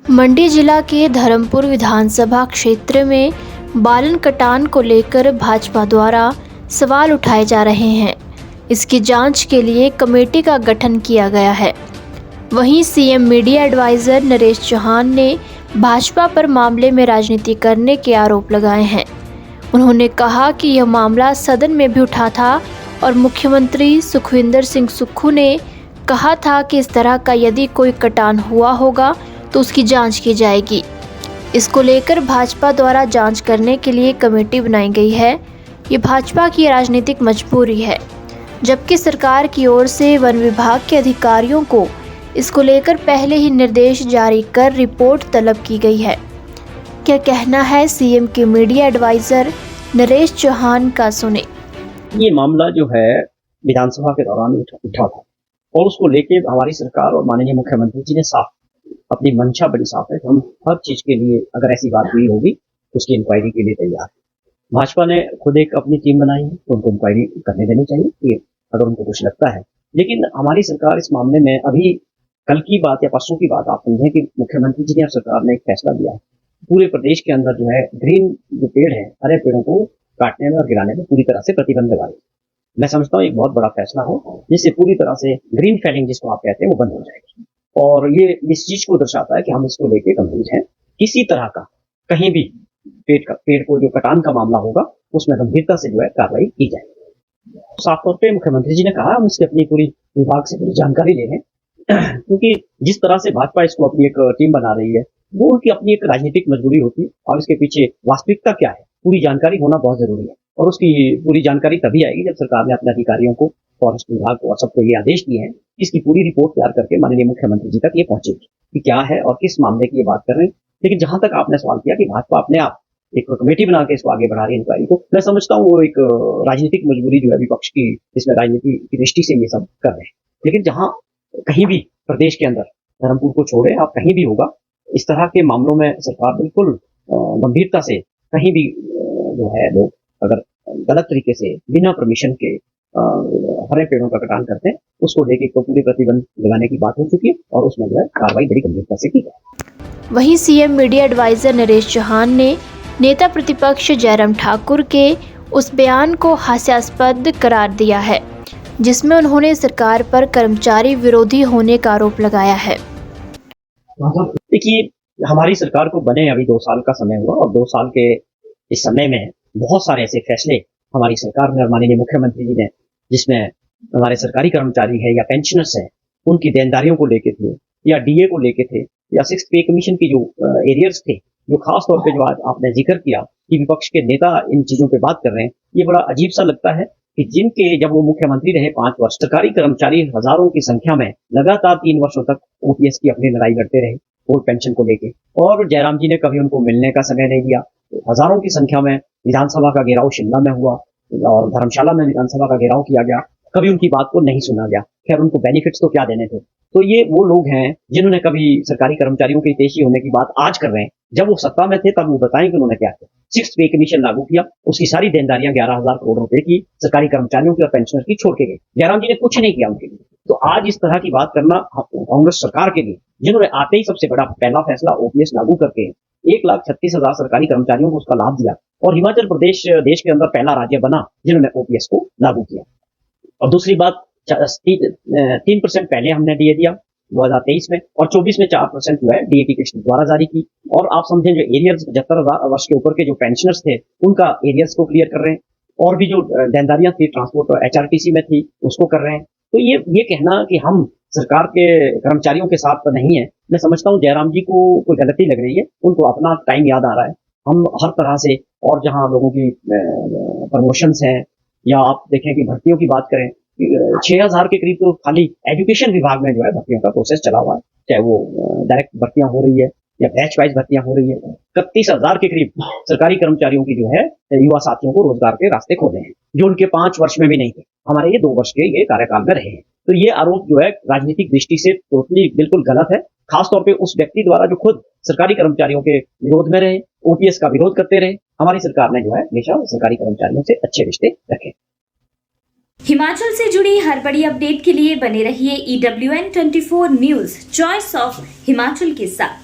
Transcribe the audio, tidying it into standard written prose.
मंडी जिला के धर्मपुर विधानसभा क्षेत्र में बालन कटान को लेकर भाजपा द्वारा सवाल उठाए जा रहे हैं। इसकी जांच के लिए कमेटी का गठन किया गया है। वहीं CM media advisor Naresh Chauhan ने भाजपा पर मामले में राजनीति करने के आरोप लगाए हैं। उन्होंने कहा कि यह मामला सदन में भी उठा था और मुख्यमंत्री सुखविंदर सिंह सुक्खू ने कहा था कि इस तरह का यदि कोई कटान हुआ होगा तो उसकी जांच की जाएगी। इसको लेकर भाजपा द्वारा जांच करने के लिए कमेटी बनाई गई है। ये भाजपा की राजनीतिक मजबूरी है, जबकि सरकार की ओर से वन विभाग के अधिकारियों को इसको लेकर पहले ही निर्देश जारी कर रिपोर्ट तलब की गई है। क्या कहना है सीएम के मीडिया एडवाइजर नरेश चौहान का, सुने। ये मामला जो है विधानसभा के दौरान उठा था और उसको लेके हमारी सरकार और माननीय मुख्यमंत्री जी ने साफ अपनी मंशा बड़ी साफ है कि हम हर चीज के लिए अगर ऐसी बात हुई होगी तो उसकी इंक्वायरी के लिए तैयार है। भाजपा ने खुद एक अपनी टीम बनाई है तो उनको इंक्वायरी करने देनी चाहिए कि अगर उनको कुछ लगता है। लेकिन हमारी सरकार इस मामले में अभी कल की बात या परसों की बात आप समझें कि मुख्यमंत्री जी ने और सरकार ने एक फैसला लिया है। पूरे प्रदेश के अंदर जो है ग्रीन जो पेड़ है, हरे पेड़ों को काटने में और गिराने में पूरी तरह से प्रतिबंध लगा दिया। मैं समझता हूँ एक बहुत बड़ा फैसला हो जिससे पूरी तरह से ग्रीन फेलिंग जिसको आप कहते हैं वो बंद हो जाएगी। और ये इस चीज को दर्शाता है कि हम इसको लेके गंभीर हैं। किसी तरह का कहीं भी पेड़ को जो कटान का मामला होगा उसमें गंभीरता से जो है कार्रवाई की जाएगी। साफ तौर पे मुख्यमंत्री जी ने कहा हम इसकी अपनी पूरी विभाग से पूरी जानकारी ले लें क्योंकि जिस तरह से भाजपा इसको अपनी एक टीम बना रही है वो उनकी अपनी एक राजनीतिक मजबूरी होती है और इसके पीछे वास्तविकता क्या है पूरी जानकारी होना बहुत जरूरी है। और उसकी पूरी जानकारी तभी आएगी जब सरकार ने अपने अधिकारियों को, फॉरेस्ट विभाग को और सबको ये आदेश दिए हैं, इसकी पूरी रिपोर्ट तैयार करके माननीय मुख्यमंत्री जी तक ये पहुंचेगी कि क्या है और किस मामले की ये बात कर रहे हैं। लेकिन जहां तक आपने सवाल किया कि भाजपा अपने आप एक कमेटी बना के इसको आगे बढ़ा रही है इंक्वायरी को, मैं समझता हूँ वो एक राजनीतिक मजबूरी जो है विपक्ष की, इसमें राजनीति की दृष्टि से ये सब कर रहे हैं। लेकिन जहां कहीं भी प्रदेश के अंदर धर्मपुर को छोड़े आप कहीं भी होगा इस तरह के मामलों में सरकार बिल्कुल गंभीरता से कहीं भी जो है लोग अगर गलत तरीके से बिना परमिशन के हरे पेड़ों का कटान करते हैं उसको लेके तो पूरे प्रतिबंध लगाने की बात हो चुकी है और उसमें जो है कार्रवाई बड़ी गंभीरता से की जाए। वहीं CM media advisor Naresh Chauhan ने नेता प्रतिपक्ष जयराम ठाकुर के उस बयान को हास्यास्पद करार दिया है जिसमें उन्होंने सरकार पर कर्मचारी विरोधी होने का आरोप लगाया है। देखिए हमारी सरकार को बने अभी 2 साल का समय हुआ और 2 साल के इस समय में बहुत सारे ऐसे फैसले हमारी सरकार ने और माननीय मुख्यमंत्री जी ने, जिसमें हमारे सरकारी कर्मचारी है या पेंशनर्स है उनकी देनदारियों को लेके थे या डीए को लेके थे या 6th पे कमीशन की जो एरियर्स थे, जो खास तौर पे जो आज आपने जिक्र किया कि विपक्ष के नेता इन चीजों पे बात कर रहे हैं, ये बड़ा अजीब सा लगता है कि जिनके जब वो मुख्यमंत्री रहे 5 वर्ष, सरकारी कर्मचारी हजारों की संख्या में लगातार 3 वर्षों तक ओपीएस की अपनी लड़ाई लड़ते रहे वोट पेंशन को लेके, और जयराम जी ने कभी उनको मिलने का समय नहीं दिया। हजारों की संख्या में विधानसभा का घेराव शिमला में हुआ और धर्मशाला में विधानसभा का घेराव किया गया, कभी उनकी बात को नहीं सुना गया। खैर उनको बेनिफिट्स तो क्या देने थे। तो ये वो लोग हैं जिन्होंने कभी सरकारी कर्मचारियों के हितैषी होने की बात आज कर रहे हैं, जब वो सत्ता में थे तब वो बताएं कि उन्होंने क्या किया। 6th पे कमीशन लागू किया, उसकी सारी देनदारियां 11,000 करोड़ रुपए की सरकारी कर्मचारियों की और पेंशनर की छोड़ के गए। जयराम जी ने कुछ नहीं किया उनके लिए। तो आज इस तरह की बात करना कांग्रेस सरकार के लिए, जिन्होंने आते ही सबसे बड़ा पहला फैसला ओपीएस लागू करके 1,36,000 सरकारी कर्मचारियों को उसका लाभ दिया और हिमाचल प्रदेश देश के अंदर पहला राज्य बना जिन्होंने ओपीएस को लागू किया। और दूसरी बात 3% पहले हमने डीए दिया 2023 में और 24 में 4% जो है डीए की किस्त द्वारा जारी की। और आप समझें जो एरियर्स 75 वर्ष के ऊपर के जो पेंशनर्स थे उनका एरियर्स को क्लियर कर रहे हैं और भी जो देनदारियां थी ट्रांसपोर्ट और एचआरटीसी में थी उसको कर रहे हैं। तो ये कहना कि हम सरकार के कर्मचारियों के साथ नहीं है, मैं समझता हूँ जयराम जी को कोई गलती लग रही है, उनको अपना टाइम याद आ रहा है। हम हर तरह से, और जहां लोगों की प्रमोशंस हैं या आप देखें कि भर्तियों की बात करें, 6,000 के करीब तो खाली एजुकेशन विभाग में जो है भर्तियों का प्रोसेस चला हुआ है, चाहे वो डायरेक्ट भर्तियां हो रही है या बैच वाइज भर्तियां हो रही है। 31,000 के करीब सरकारी कर्मचारियों की जो है युवा साथियों को रोजगार के रास्ते खोले हैं जो उनके 5 वर्ष में भी नहीं थे, हमारे ये 2 वर्ष के ये कार्यकाल में रहे हैं। तो ये आरोप जो है राजनीतिक दृष्टि से टोटली बिल्कुल गलत है, खासतौर पे उस व्यक्ति द्वारा जो खुद सरकारी कर्मचारियों के विरोध में रहे, ओपीएस का विरोध करते रहे। हमारी सरकार ने जो है हमेशा सरकारी कर्मचारियों से अच्छे रिश्ते रखे। हिमाचल से जुड़ी हर बड़ी अपडेट के लिए बने रहिए EWN24 news, choice of Himachal के साथ।